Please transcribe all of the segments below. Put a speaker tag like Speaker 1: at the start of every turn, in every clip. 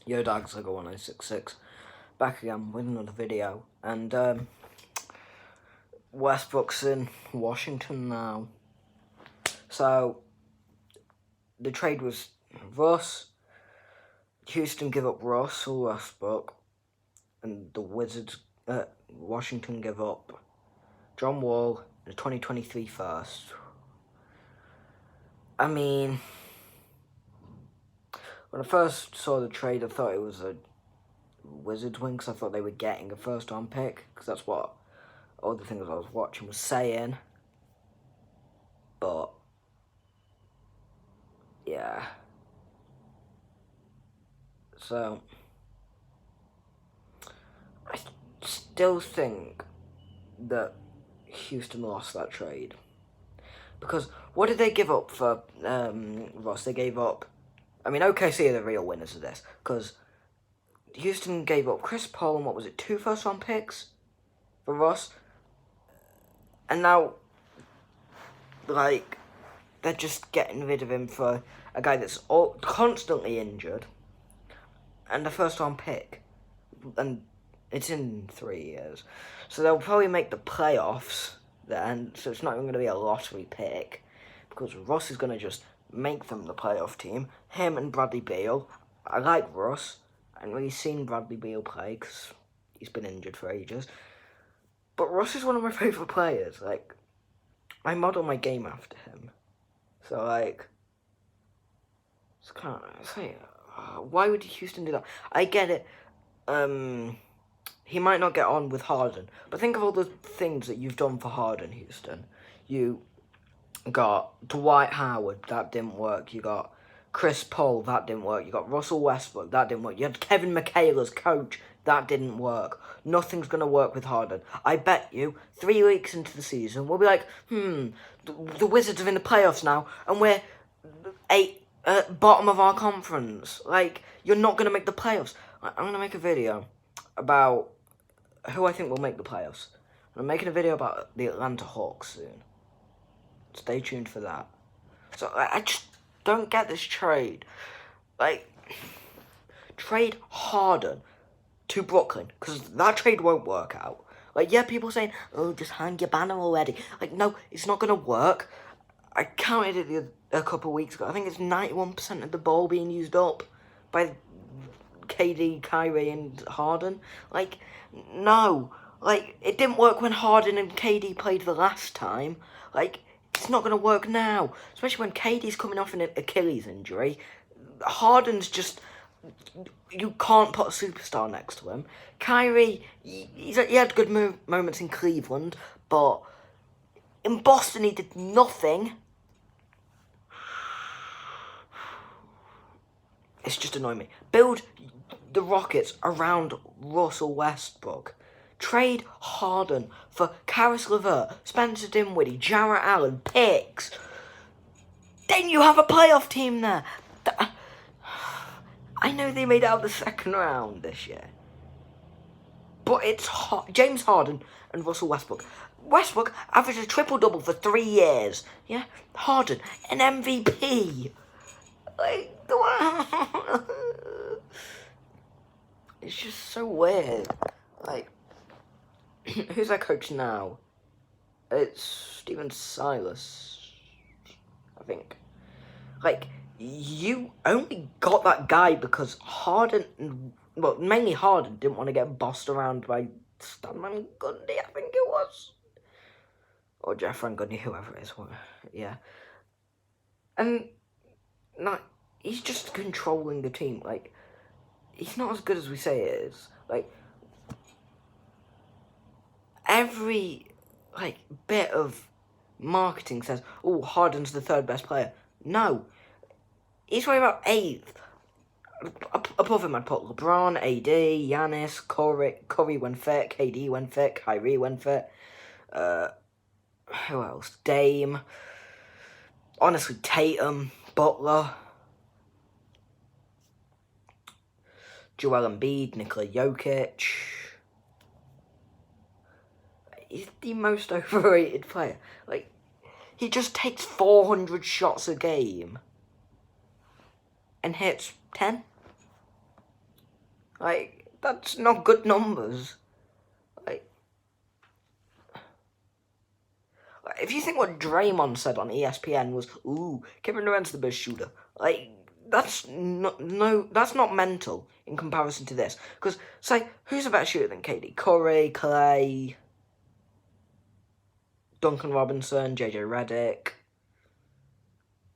Speaker 1: Yo, Dags, like 1066, back again with another video, and Westbrook's in Washington now. So the trade was Houston give up Russell Westbrook, and the Wizards, Washington give up John Wall and the 2023 first. I mean, when I first saw the trade, I thought it was a Wizards win, because I thought they were getting a first-round pick, because that's what all the things I was watching was saying. But yeah, so I still think that Houston lost that trade, because what did they give up for Ross? They gave up, I mean, OKC are the real winners of this, because Houston gave up Chris Paul and, what was it, 2 first-round picks for Ross, and now, like, they're just getting rid of him for a guy that's constantly injured, and a first-round pick, and it's in 3 years. So they'll probably make the playoffs then, so it's not even going to be a lottery pick, because Russ is going to just make them the playoff team. Him and Bradley Beal. I like Russ. I haven't really seen Bradley Beal play, because he's been injured for ages. But Russ is one of my favourite players. Like, I model my game after him. So, like, it's kind of, why would Houston do that? I get it. He might not get on with Harden, but think of all the things that you've done for Harden, Houston. You got Dwight Howard, that didn't work. You got Chris Paul, that didn't work. You got Russell Westbrook, that didn't work. You had Kevin McHale as coach, that didn't work. Nothing's going to work with Harden. I bet you 3 weeks into the season, we'll be like, the Wizards are in the playoffs now, and we're bottom of our conference. Like, you're not going to make the playoffs. I'm going to make a video about who I think will make the playoffs. I'm making a video about the Atlanta Hawks soon. Stay tuned for that. So, I just don't get this trade. Like, trade Harden to Brooklyn, because that trade won't work out. Like, yeah, people saying, oh, just hang your banner already. Like, no, it's not going to work. I counted it a couple of weeks ago. I think it's 91% of the ball being used up by KD, Kyrie, and Harden. Like, no. Like, it didn't work when Harden and KD played the last time. Like, it's not going to work now. Especially when KD's coming off an Achilles injury. Harden's just, you can't put a superstar next to him. Kyrie, he had good moments in Cleveland, but in Boston he did nothing. It's just annoying me. Build the Rockets around Russell Westbrook. Trade Harden for Karis LeVert, Spencer Dinwiddie, Jarrett Allen, picks. Then you have a playoff team there. I know they made it out of the second round this year, but it's James Harden and Russell Westbrook. Westbrook averaged a triple-double for 3 years. Yeah, Harden, an MVP. Like, it's just so weird. Like, who's our coach now? It's Steven Silas, I think. Like, you only got that guy because Harden, well, mainly Harden, didn't want to get bossed around by Stan Van Gundy, I think it was. Or Jeff Van Gundy, whoever it is. Yeah. And, no, he's just controlling the team. Like, he's not as good as we say it is. Like, every, like, bit of marketing says, oh, Harden's the 3rd best player. No. He's right about 8th. Above him, I'd put LeBron, AD, Giannis, Curry when fit, KD when fit, Kyrie when fit. Who else? Dame. Honestly, Tatum, Butler, Joel Embiid, Nikola Jokic. He's the most overrated player. Like, he just takes 400 shots a game and hits 10. Like, that's not good numbers. Like, if you think what Draymond said on ESPN was, "Ooh, Kevin Durant's the best shooter," like, that's not mental in comparison to this. Because, say, who's a better shooter than KD? Curry, Clay, Duncan Robinson, JJ Redick.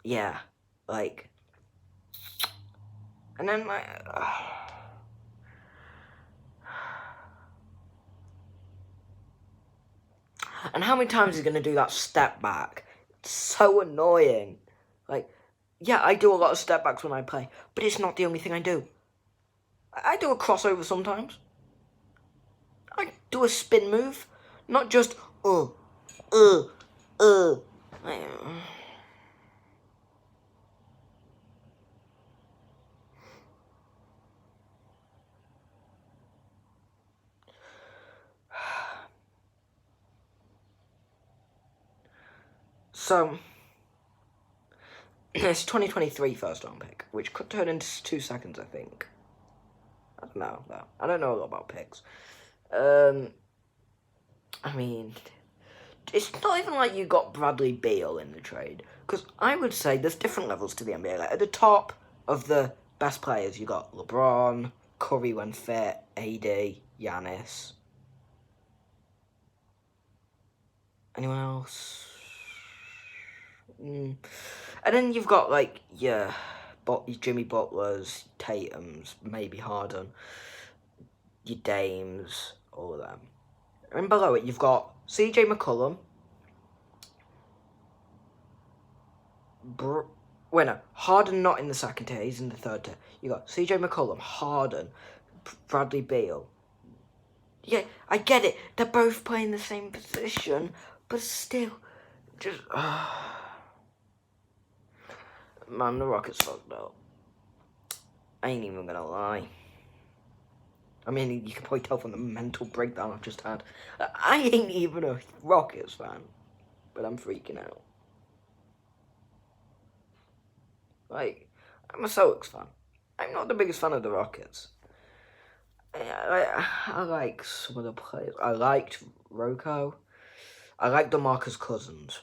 Speaker 1: Yeah, like, and then like, and how many times is he gonna do that step back? It's so annoying. Like, yeah, I do a lot of step backs when I play, but it's not the only thing I do. I do a crossover sometimes. I do a spin move, not just uh, uh, uh. So, it's 2023 first round pick, which could turn into 2 seconds, I think. I don't know, though. I don't know a lot about picks. I mean, it's not even like you got Bradley Beal in the trade. Because I would say there's different levels to the NBA. Like, at the top of the best players, you got LeBron, Curry when fit, AD, Giannis. Anyone else? And then you've got, like, your Jimmy Butlers, Tatums, maybe Harden, your Dames, all of them. And below it, you've got CJ McCollum. Harden not in the second tier, he's in the third tier. You got CJ McCollum, Harden, Bradley Beal. Yeah, I get it. They're both playing the same position, but still, just man, the Rockets fucked up. I ain't even gonna lie. I mean, you can probably tell from the mental breakdown I've just had. I ain't even a Rockets fan, but I'm freaking out. Like, I'm a Celtics fan. I'm not the biggest fan of the Rockets. I like some of the players. I liked Rocco. I like DeMarcus Cousins.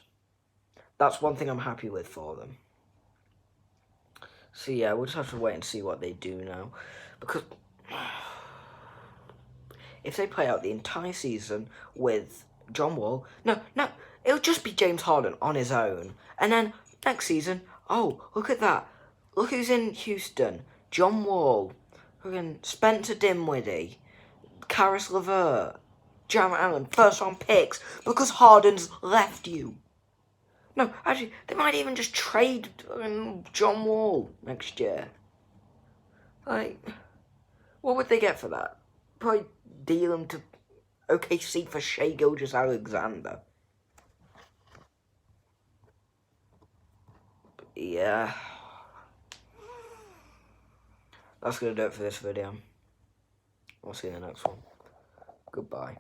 Speaker 1: That's one thing I'm happy with for them. So yeah, we'll just have to wait and see what they do now. Because if they play out the entire season with John Wall, no, it'll just be James Harden on his own. And then next season, oh, look at that. Look who's in Houston. John Wall. Spencer Dinwiddie. Karis LeVert. Jarrett Allen. First round picks. Because Harden's left you. No, actually, they might even just trade John Wall next year. Like, what would they get for that? Probably deal him to OKC for Shai Gilgeous-Alexander. Yeah. That's going to do it for this video. I'll see you in the next one. Goodbye.